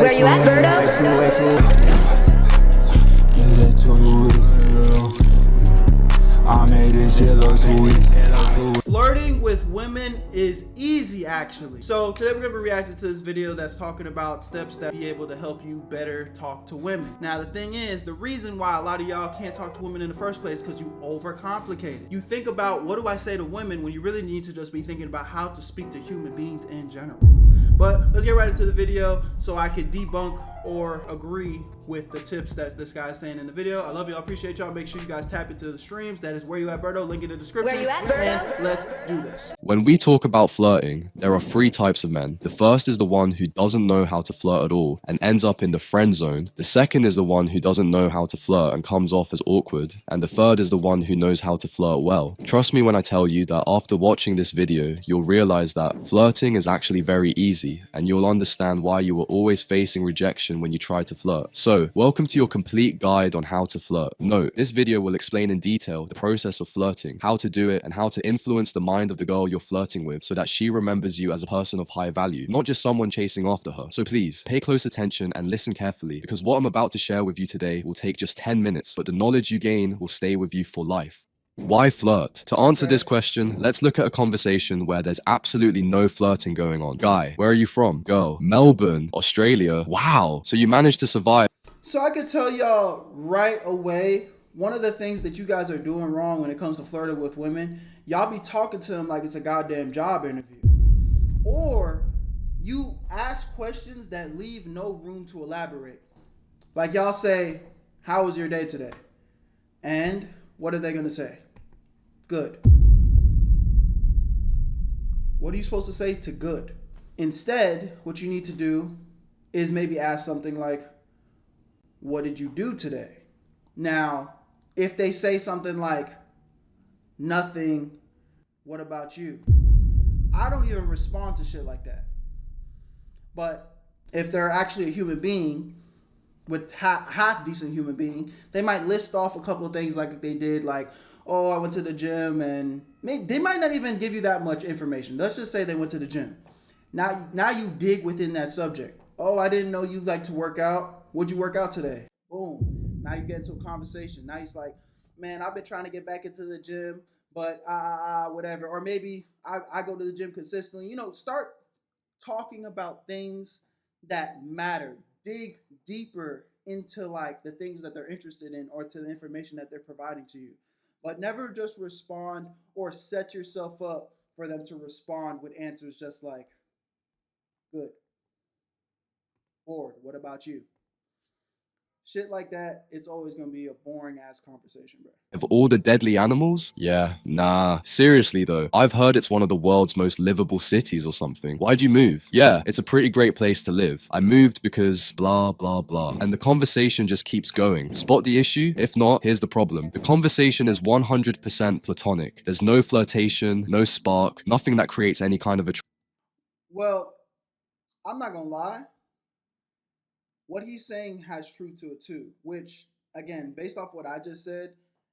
Where you at, Berto? I made this shit look too easy. Flirting with women is easy, actually. So today we're gonna be reacting to this video that's talking about steps that be able to help you better talk to women. Now the thing is, the reason why a lot of y'all can't talk to women in the first place is because you overcomplicate it. You think about what do I say to women when you really need to just be thinking about how to speak to human beings in general. But let's get right into the video so I can debunk or agree with the tips that this guy is saying in the video. I love y'all, appreciate y'all. Make sure you guys tap into the streams. That is Where You At, Berto, link in the description. Where you at, Berto? And let's do this. When we talk about flirting, there are three types of men. The first is the one who doesn't know how to flirt at all and ends up in the friend zone. The second is the one who doesn't know how to flirt and comes off as awkward. And the third is the one who knows how to flirt well. Trust me when I tell you that after watching this video, you'll realize that flirting is actually very easy, and you'll understand why you were always facing rejection when you try to flirt. So, welcome to your complete guide on how to flirt. Note, this video will explain in detail the process of flirting, how to do it, and how to influence the mind of the girl you're flirting with so that she remembers you as a person of high value, not just someone chasing after her. So please, pay close attention and listen carefully, because what I'm about to share with you today will take just 10 minutes, but the knowledge you gain will stay with you for life. Why flirt? To answer this question, let's look at a conversation where there's absolutely no flirting going on. Guy, where are you from? Girl, Melbourne, Australia. Wow, so you managed to survive. So I could tell y'all right away, one of the things that you guys are doing wrong when it comes to flirting with women, y'all be talking to them like it's a goddamn job interview. Or you ask questions that leave no room to elaborate. Like y'all say, how was your day today? And what are they gonna say? Good. What are you supposed to say to good? Instead, what you need to do is maybe ask something like, what did you do today? Now, if they say something like, nothing, what about you? I don't even respond to shit like that. But if they're actually a human being, with half decent human being, they might list off a couple of things like they did, like, oh, I went to the gym, and maybe they might not even give you that much information. Let's just say they went to the gym. Now you dig within that subject. Oh, I didn't know you like to work out. What'd you work out today? Boom. Now you get into a conversation. Now he's like, man, I've been trying to get back into the gym, but whatever. Or maybe I go to the gym consistently. You know, start talking about things that matter. Dig deeper into like the things that they're interested in or to the information that they're providing to you. But never just respond or set yourself up for them to respond with answers just like, good. Bored. What about you? Shit like that, it's always gonna be a boring ass conversation, bro. Of all the deadly animals? Yeah, nah. Seriously though, I've heard it's one of the world's most livable cities or something. Why'd you move? Yeah, it's a pretty great place to live. I moved because blah blah blah. And the conversation just keeps going. Spot the issue? If not, here's the problem. The conversation is 100% platonic. There's no flirtation, no spark, nothing that creates any kind of Well, I'm not gonna lie. What he's saying has truth to it too, which, again, based off what I just said,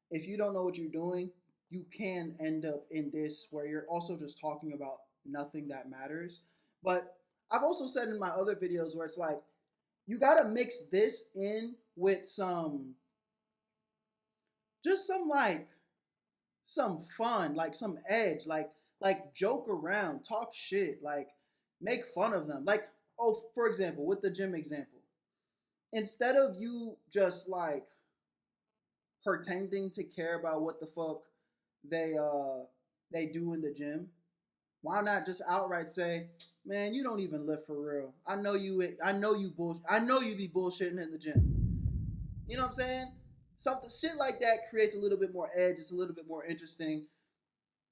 if you don't know what you're doing, you can end up in this where you're also just talking about nothing that matters. But I've also said in my other videos where it's like, you gotta mix this in with some fun, like some edge, like joke around, talk shit, like make fun of them. Like, oh, for example, with the gym example. Instead of you just like pretending to care about what the fuck they do in the gym, why not just outright say, man, you don't even lift for real. I know you be bullshitting in the gym. You know what I'm saying? Something shit like that creates a little bit more edge. It's a little bit more interesting.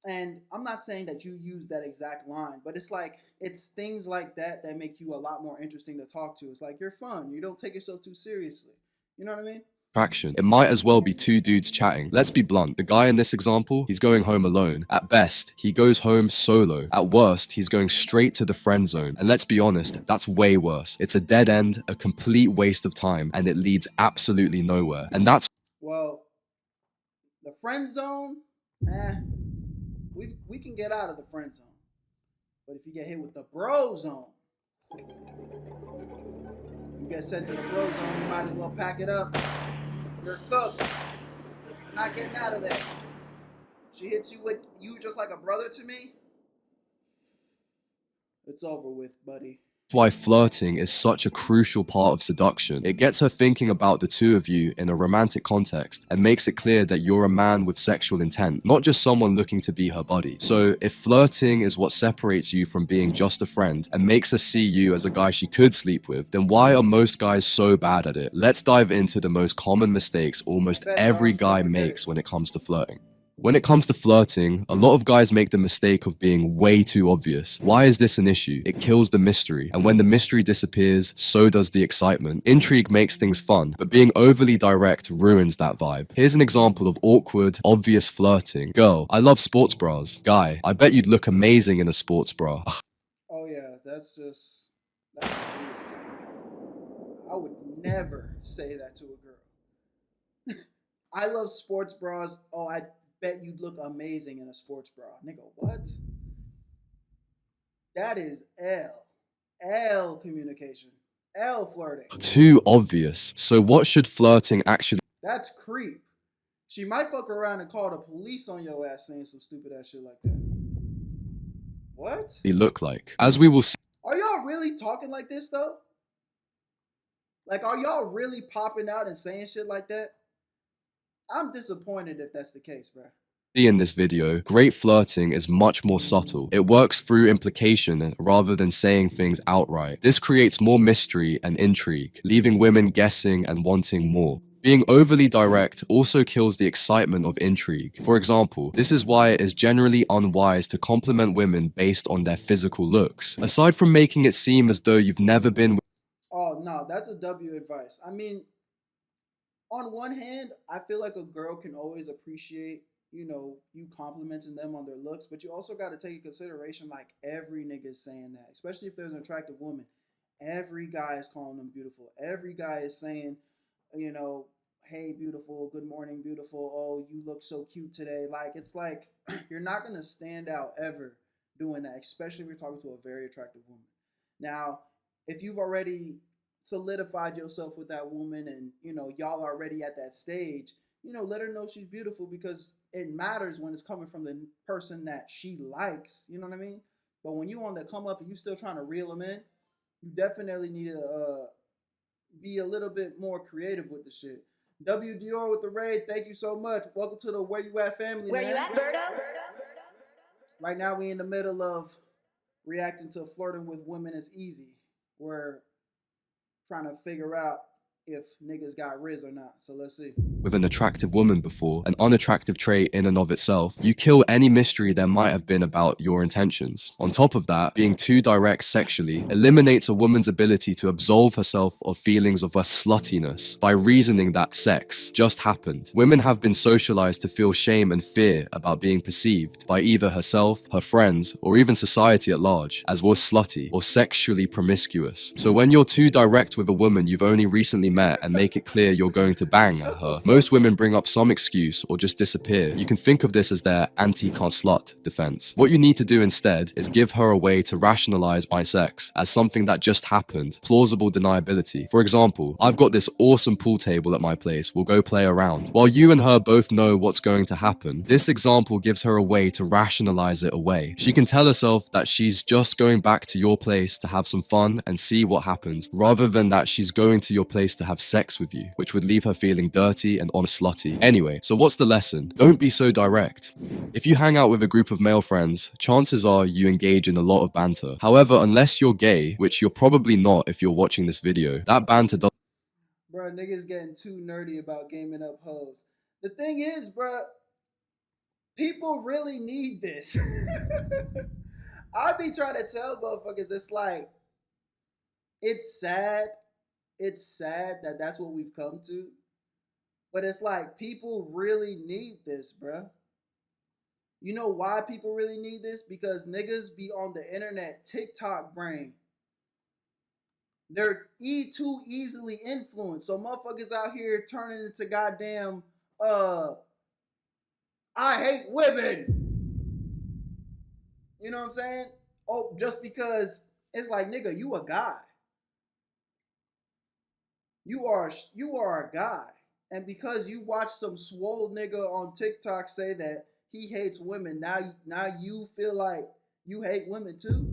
And I'm not saying that you use that exact line, but it's like, it's things like that that make you a lot more interesting to talk to. It's like, you're fun. You don't take yourself too seriously. You know what I mean? attraction. It might as well be two dudes chatting. Let's be blunt. The guy in this example, he's going home alone. At best, he goes home solo. At worst, he's going straight to the friend zone. And let's be honest, that's way worse. It's a dead end, a complete waste of time, and it leads absolutely nowhere. And that's... Well, the friend zone, we can get out of the friend zone. But if you get hit with the bro zone, get sent to the bro zone, you might as well pack it up. You're cooked. You're not getting out of there. She hits you with you just like a brother to me. It's over with, buddy. Why flirting is such a crucial part of seduction. It gets her thinking about the two of you in a romantic context and makes it clear that you're a man with sexual intent, not just someone looking to be her buddy. So if flirting is what separates you from being just a friend and makes her see you as a guy she could sleep with, then why are most guys so bad at it? Let's dive into the most common mistakes almost every guy makes when it comes to flirting. When it comes to flirting, a lot of guys make the mistake of being way too obvious. Why is this an issue? It kills the mystery, and when the mystery disappears, so does the excitement. Intrigue makes things fun, but being overly direct ruins that vibe. Here's an example of awkward, obvious flirting. Girl, I love sports bras. Guy, I bet you'd look amazing in a sports bra. Oh yeah, that's just weird. I would never say that to a girl. I love sports bras. Oh, I bet you'd look amazing in a sports bra. Nigga, what? That is L communication. L flirting. Too obvious. So what should flirting actually That's creep. She might fuck around and call the police on your ass saying some stupid ass shit like that. What? look like? As we will see. Are y'all really talking like this though? Like, are y'all really popping out and saying shit like that? I'm disappointed if that's the case, bro. In this video, great flirting is much more subtle. It works through implication rather than saying things outright. This creates more mystery and intrigue, leaving women guessing and wanting more. Being overly direct also kills the excitement of intrigue. For example, this is why it is generally unwise to compliment women based on their physical looks. Aside from making it seem as though you've never been. Oh, no, that's a W advice. I mean, on one hand, I feel like a girl can always appreciate, you complimenting them on their looks, but you also got to take in consideration, like, every nigga is saying that, especially if there's an attractive woman. Every guy is calling them beautiful. Every guy is saying, hey, beautiful, good morning, beautiful, oh, you look so cute today. Like, it's like, you're not going to stand out ever doing that, especially if you're talking to a very attractive woman. Now, if you've already solidified yourself with that woman and, y'all are already at that stage, let her know she's beautiful, because it matters when it's coming from the person that she likes, you know what I mean? But when you on the come up and you still trying to reel them in, you definitely need to be a little bit more creative with the shit. WDR with the raid, thank you so much. Welcome to the Where You At family, Where man. you at, Berto? Right now we in the middle of reacting to Flirting with Women is Easy. We're trying to figure out if niggas got riz or not. So let's see. With an attractive woman before, an unattractive trait in and of itself, you kill any mystery there might have been about your intentions. On top of that, being too direct sexually eliminates a woman's ability to absolve herself of feelings of her sluttiness by reasoning that sex just happened. Women have been socialized to feel shame and fear about being perceived by either herself, her friends, or even society at large as was slutty or sexually promiscuous. So when you're too direct with a woman you've only recently met and make it clear you're going to bang at her, most women bring up some excuse or just disappear. You can think of this as their anti-cunt-slut defense. What you need to do instead is give her a way to rationalize my sex as something that just happened, plausible deniability. For example, I've got this awesome pool table at my place, we'll go play around. While you and her both know what's going to happen, this example gives her a way to rationalize it away. She can tell herself that she's just going back to your place to have some fun and see what happens, rather than that she's going to your place to have sex with you, which would leave her feeling dirty and on slutty. Anyway, so what's the lesson? Don't be so direct. If you hang out with a group of male friends, chances are you engage in a lot of banter. However, unless you're gay, which you're probably not if you're watching this video, that banter doesn't. Bro, niggas getting too nerdy about gaming up hoes. The thing is, bro, people really need this. I be trying to tell motherfuckers, it's like, it's sad. It's sad that that's what we've come to. But it's like, people really need this, bruh. You know why people really need this? Because niggas be on the internet, TikTok brain. They're too easily influenced. So motherfuckers out here turning into goddamn, I hate women. You know what I'm saying? Oh, just because it's like, nigga, you a guy. you are a guy, and because you watch some swole nigga on TikTok say that he hates women, now you feel like you hate women too,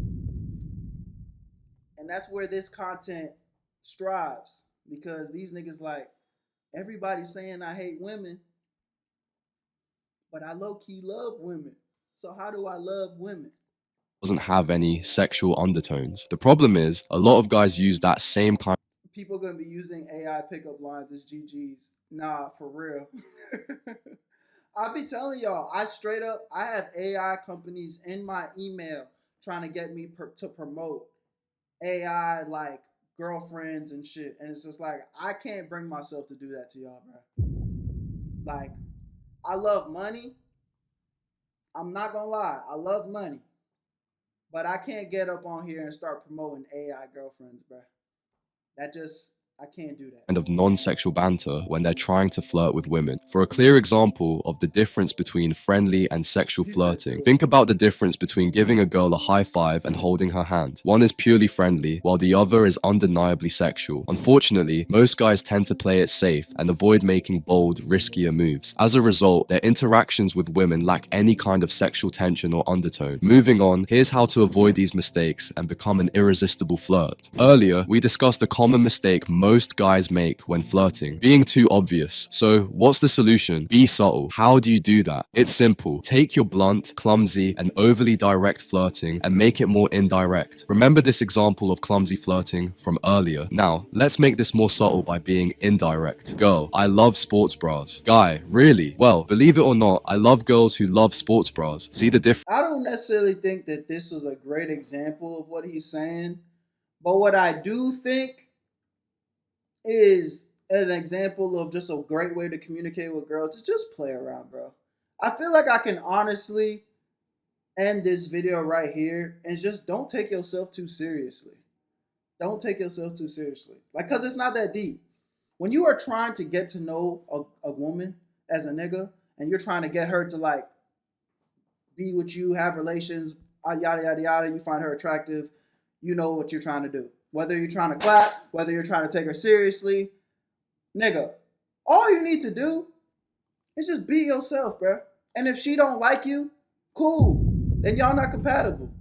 and that's where this content strives, because these niggas like, everybody's saying I hate women, but I low key love women. So how do I love women? doesn't have any sexual undertones. The problem is, a lot of guys use that same kind People gonna be using AI pickup lines as GGs. Nah, for real. I be telling y'all, I have AI companies in my email trying to get me to promote AI like girlfriends and shit, and it's just like I can't bring myself to do that to y'all, bro. Like, I love money. I'm not gonna lie, I love money, but I can't get up on here and start promoting AI girlfriends, bro. I can't do that. of non-sexual banter when they're trying to flirt with women. For a clear example of the difference between friendly and sexual flirting, think about the difference between giving a girl a high five and holding her hand. One is purely friendly, while the other is undeniably sexual. Unfortunately, most guys tend to play it safe and avoid making bold, riskier moves. As a result, their interactions with women lack any kind of sexual tension or undertone. Moving on, here's how to avoid these mistakes and become an irresistible flirt. Earlier, we discussed a common mistake most guys make when flirting: being too obvious. So, what's the solution? Be subtle. How do you do that? It's simple. Take your blunt, clumsy, and overly direct flirting and make it more indirect. Remember this example of clumsy flirting from earlier. Now, let's make this more subtle by being indirect. Girl, I love sports bras. Guy, really? Well, believe it or not, I love girls who love sports bras. See the difference? I don't necessarily think that this was a great example of what he's saying, but what I do think is an example of just a great way to communicate with girls to just play around, bro. I feel like I can honestly end this video right here and just don't take yourself too seriously. Don't take yourself too seriously. Like, cause it's not that deep. When you are trying to get to know a woman as a nigga and you're trying to get her to like be with you, have relations, yada yada yada, you find her attractive, you know what you're trying to do. Whether you're trying to clap, whether you're trying to take her seriously, nigga, all you need to do is just be yourself, bro. And if she don't like you, cool. Then y'all not compatible.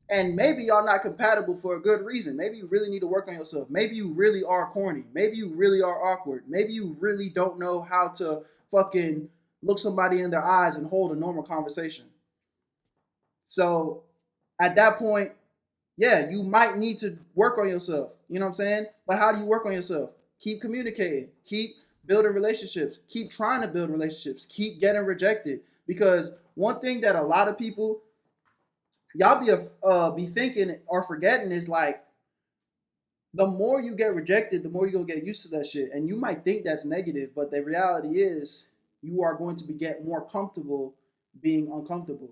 And maybe y'all not compatible for a good reason. Maybe you really need to work on yourself. Maybe you really are corny. Maybe you really are awkward. Maybe you really don't know how to fucking look somebody in their eyes and hold a normal conversation. So at that point, yeah, you might need to work on yourself. You know what I'm saying? But how do you work on yourself? Keep communicating. Keep building relationships. Keep trying to build relationships. Keep getting rejected. Because one thing that a lot of people, y'all be thinking or forgetting is like, the more you get rejected, the more you're gonna get used to that shit. And you might think that's negative, but the reality is you are going to get more comfortable being uncomfortable.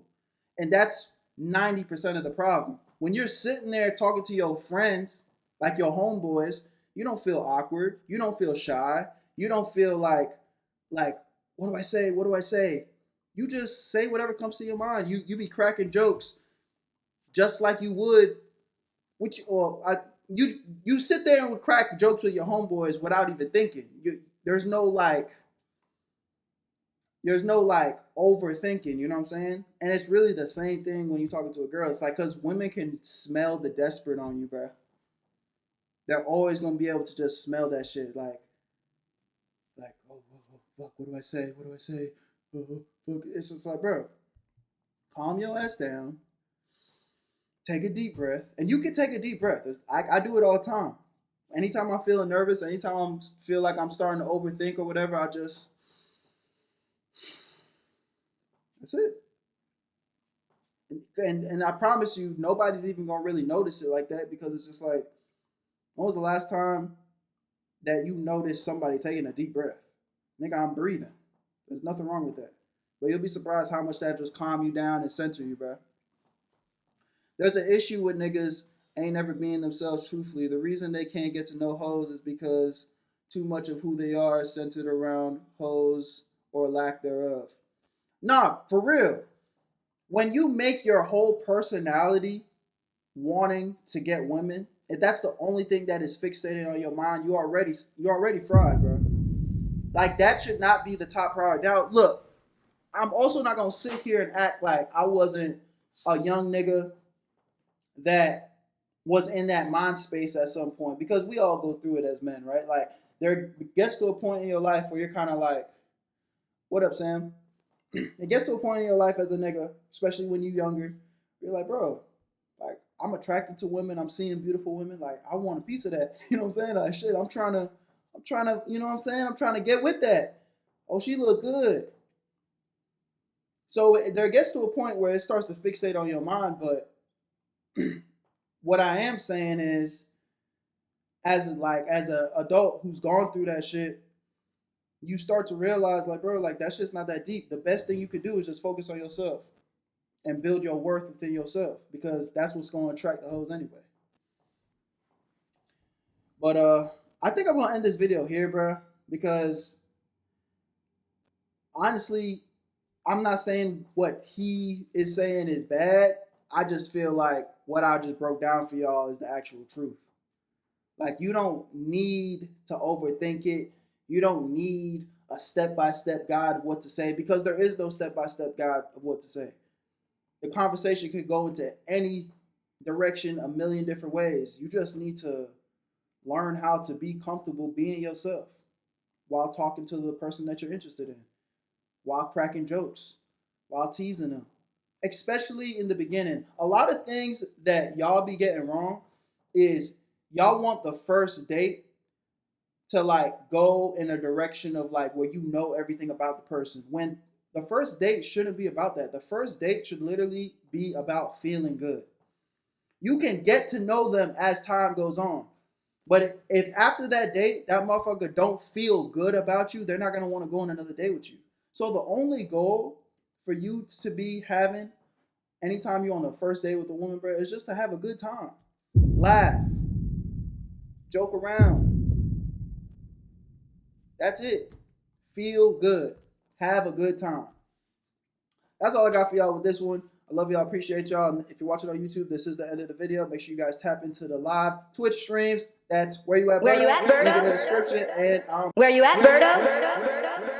And that's 90% of the problem. When you're sitting there talking to your friends, like your homeboys, you don't feel awkward. You don't feel shy. You don't feel like, what do I say? What do I say? You just say whatever comes to your mind. You be cracking jokes just like you would, you sit there and crack jokes with your homeboys without even thinking. There's no overthinking, you know what I'm saying? And it's really the same thing when you're talking to a girl. It's like, because women can smell the desperate on you, bro. They're always going to be able to just smell that shit. Like, oh, fuck, what do I say? What do I say? Fuck. It's just like, bro, calm your ass down. Take a deep breath. And you can take a deep breath. I do it all the time. Anytime I'm feeling nervous, anytime I feel like I'm starting to overthink or whatever, that's it. And I promise you, nobody's even gonna really notice it like that, because it's just like, when was the last time that you noticed somebody taking a deep breath? Nigga, I'm breathing. There's nothing wrong with that. But you'll be surprised how much that just calm you down and center you, bro. There's an issue with niggas ain't never being themselves truthfully. The reason they can't get to know hoes is because too much of who they are is centered around hoes or lack thereof. Nah, for real. When you make your whole personality wanting to get women, if that's the only thing that is fixated on your mind, you're already fried, bro. Like, that should not be the top priority. Now, look, I'm also not gonna sit here and act like I wasn't a young nigga that was in that mind space at some point, because we all go through it as men, right? Like, there gets to a point in your life where you're kind of like, what up, Sam? It gets to a point in your life as a nigga, especially when you're younger, you're like, bro, like, I'm attracted to women, I'm seeing beautiful women, like, I want a piece of that. You know what I'm saying? Like, shit, I'm trying to, you know what I'm saying? I'm trying to get with that. Oh, she look good. So there gets to a point where it starts to fixate on your mind, but what I am saying is, as an adult who's gone through that shit, you start to realize, like, bro, like, that shit's not that deep. The best thing you could do is just focus on yourself and build your worth within yourself, because that's what's going to attract the hoes anyway. But I think I'm going to end this video here, bro, because honestly, I'm not saying what he is saying is bad. I just feel like what I just broke down for y'all is the actual truth. Like, you don't need to overthink it. You don't need a step-by-step guide of what to say, because there is no step-by-step guide of what to say. The conversation could go into any direction a million different ways. You just need to learn how to be comfortable being yourself while talking to the person that you're interested in, while cracking jokes, while teasing them. Especially in the beginning. A lot of things that y'all be getting wrong is y'all want the first date to, like, go in a direction of, like, where you know everything about the person, when the first date shouldn't be about that. The first date should literally be about feeling good. You can get to know them as time goes on, but if after that date that motherfucker don't feel good about you, they're not going to want to go on another date with you. So the only goal for you to be having anytime you're on the first date with a woman, bro, is just to have a good time. Laugh. Joke around. That's it. Feel good. Have a good time. That's all I got for y'all with this one. I love y'all. Appreciate y'all. And if you're watching on YouTube, this is the end of the video. Make sure you guys tap into the live Twitch streams. That's Where You At, Berto? Where You At, Berto? Link in the description. And Where You At, Berto?